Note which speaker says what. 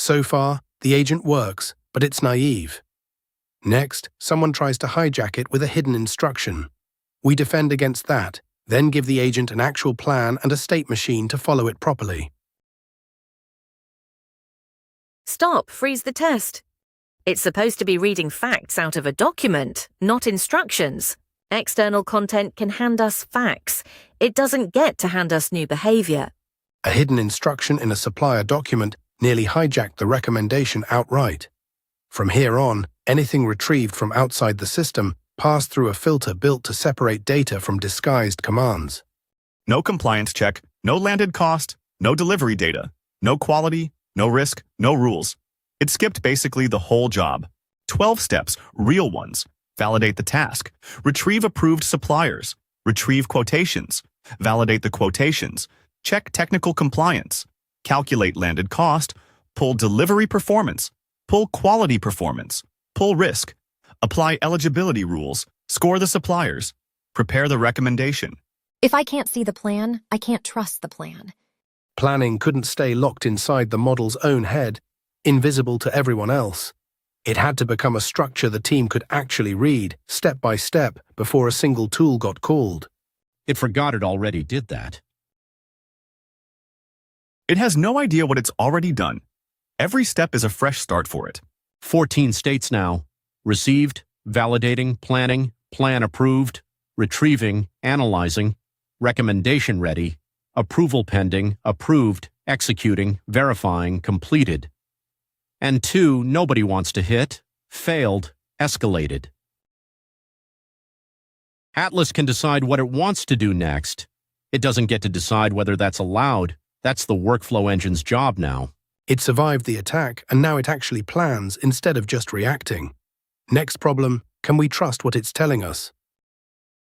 Speaker 1: So far, the agent works, but it's naive. Next, someone tries to hijack it with a hidden instruction. We defend against that, then give the agent an actual plan and a state machine to follow it properly.
Speaker 2: Stop, freeze the test. It's supposed to be reading facts out of a document, not instructions. External content can hand us facts. It doesn't get to hand us new behavior.
Speaker 1: A hidden instruction in a supplier document nearly hijacked the recommendation outright. From here on, anything retrieved from outside the system passed through a filter built to separate data from disguised commands.
Speaker 3: No compliance check, no landed cost, no delivery data, no quality, no risk, no rules. It skipped basically the whole job. 12 steps, real ones. Validate the task. Retrieve approved suppliers. Retrieve quotations. Validate the quotations. Check technical compliance. Calculate landed cost. Pull delivery performance. Pull quality performance. Pull risk. Apply eligibility rules. Score the suppliers. Prepare the recommendation.
Speaker 4: If I can't see the plan, I can't trust the plan.
Speaker 1: Planning couldn't stay locked inside the model's own head, invisible to everyone else. It had to become a structure the team could actually read, step by step, before a single tool got called.
Speaker 5: It forgot it already did that.
Speaker 3: It has no idea what it's already done. Every step is a fresh start for it.
Speaker 5: 14 states now. Received, validating, planning, plan approved, retrieving, analyzing, recommendation ready, approval pending, approved, executing, verifying, completed. And 2, nobody wants to hit, failed, escalated. Atlas can decide what it wants to do next. It doesn't get to decide whether that's allowed. That's the workflow engine's job now.
Speaker 1: It survived the attack, and now it actually plans instead of just reacting. Next problem, can we trust what it's telling us?